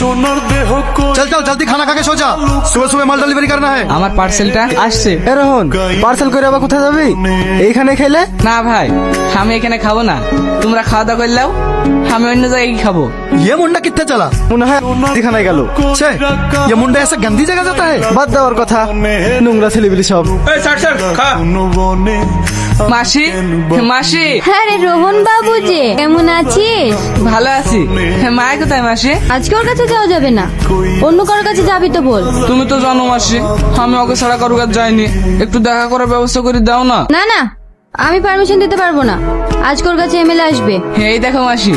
चल चल जल्दी खाना खा के सो जा, सुबह सुबह माल डिलीवरी करना है। আমার পার্সেলটা আসছে। এ রোহন, পার্সেল করে আবার কোথায় যাবি? এইখানে খেলে? না ভাই, আমি এখানে খাবো না, তোমরা খাওয়া দাওয়া করলেও আমি অন্য জায়গায় খাবো। ये मुंडा कितने चला? মনে হয় দিখানায় গেল। छे, ये मुंडा ऐसा गंदी जगह जाता है? বাদ দেওয়ার কথা, নোংরা ছেলেবিলি সব। মাসি, মাসি, হ্যাঁ রে রোহন বাবু যে, কেমন আছিস? ভালো আছি। মায়ের কোথায় মাসি? আজকে ওর কাছে যাওয়া যাবে না, অন্য কারোর কাছে যাবি তো বল। তুমি তো জানো মাসি, আমি ওকে ছাড়া কারোর কাছে যাইনি, একটু দেখা করার ব্যবস্থা করে দাও না। না না, আমি পারমিশন দিতে পারবো না, আজকে ওর কাছে এমএলএ আসবে। এই দেখো মাসি,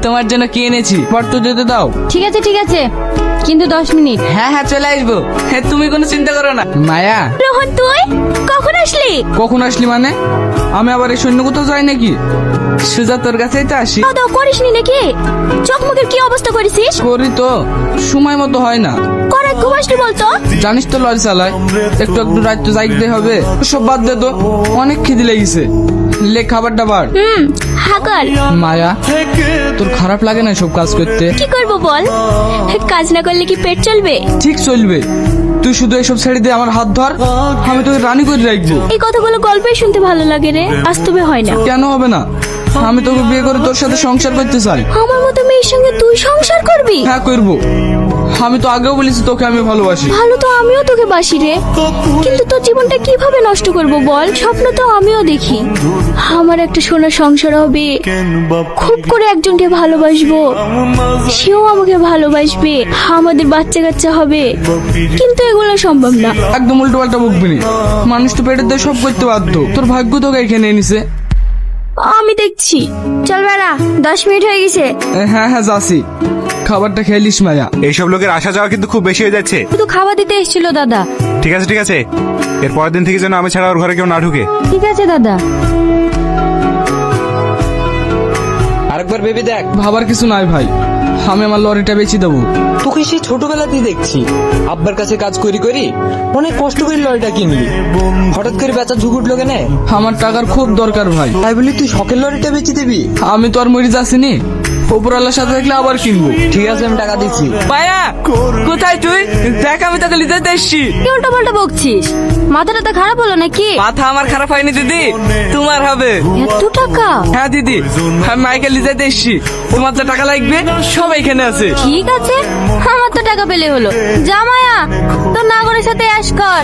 তোমার জন্য কি এনেছি, পট্ট যেতে দাও। ঠিক আছে ঠিক আছে, কিন্তু 10 মিনিট। হ্যাঁ হ্যাঁ চলে আসবো, তুমি কোনো চিন্তা করো না। মায়া, রোহন তুই কখন আসলি? কখন আসলি মানে? আমি আবার এই সৈন্য কোথাও যাই নাকি? সুজা তোর কাছেই তো আসি। খাওয়া দাওয়া করিসনি নাকি? চোখ মুখের কি অবস্থা করেছিস? করি তো, সময় মতো হয় না। করে ঘুমাসনি বলতো? জানিস তো লরি চালায়, একটু একটু রাত তো যাইতে হবে। সব বাদ দে তো, অনেক খিদে লেগেছে, লে খাবার দাবার। হাকাল। মায়া, তোর খারাপ লাগে না সব কাজ করতে? কি করব বল, কাজ না করলে কি পেট চলবে? ঠিক চলবে, তুই শুধু এসব ছেড়ে দিয়ে আমার হাত ধর, আমি তোকে রানী করে রাখবো। এই কথাগুলো গল্পে শুনতে ভালো লাগে রে, বাস্তবে হয় না। কেন হবে না? আমি তোকে বিয়ে করে তোর সাথে সংসার করতে চাই। আমার মতো মেয়ের সঙ্গে তুই সংসার করবি? হ্যাঁ করবো, আমি তো আগেও বলেছি তোকে আমি ভালোবাসি। ভালো তো আমিও তোকে বাসি রে, কিন্তু তোর জীবনটা কিভাবে নষ্ট করব বল? স্বপ্ন তো আমিও দেখি, আমার একটা সোনার সংসার হবে, খুব করে একজনকে ভালোবাসবো, সেও আমাকে ভালোবাসবে, আমাদের বাচ্চা কাচ্চা হবে, কিন্তু এগুলো সম্ভব না। একদম উল্টো পাল্টা বকবি না, মানুষ তো পেটের দিয়ে সব করতে বাধ্য, তোর ভাগ্য তোকে এখানে এনেছে। আমি দেখছি, চল বেড়া, 10 মিনিট হয়ে গেছে। হ্যাঁ হ্যাঁ যাচ্ছি, খাবারটা খেলিস মায়া। এইসব লোকের আসা যাওয়া কিন্তু খুব বেশি হয়ে যাচ্ছে। শুধু খাওয়া দিতে এসেছিল দাদা। ঠিক আছে ঠিক আছে, এর পরের দিন থেকে যেন আমি ছাড়া ওর ঘরে কেউ না ঢুকে। ঠিক আছে দাদা। আরেকবার ভেবে দেখ। ভাবার কিছু নাই ভাই, আমি আমার লরিটা বেচে দেবো। তোকে সেই ছোটবেলাতেই দেখছি আব্বার কাছে কাজ করি করি অনেক কষ্ট করে লরিটা কিনলি, হঠাৎ করে বেচা ঝুঁক উঠলো কেন? আমার টাকার খুব দরকার ভাই। তাই বলি তুই শখের লরিটা বেচে দিবি? আমি তো আর মরে যাচ্ছিনি, ওপরওয়ালার সাথে থাকলে আবার কিনবো। ঠিক আছে আমি টাকা দিচ্ছি। মায়া কোথায় তুই? দেখ আমি তোকে লিজাতে এসছি। কি উল্টো পাল্টা বকছিস? মাথাটা তো খারাপ হলো নাকি? মাথা আমার খারাপ হয়নি দিদি, তোমার হবে। এত টাকা? হ্যাঁ দিদি, আমি মাইকে লিজাতে এসছি, তোমার যা টাকা লাগবে সব এখানে আছে। ঠিক আছে, আমার তো টাকা পেলে হলো। জামায়া তোর নাগরের সাথে অ্যাশ কর।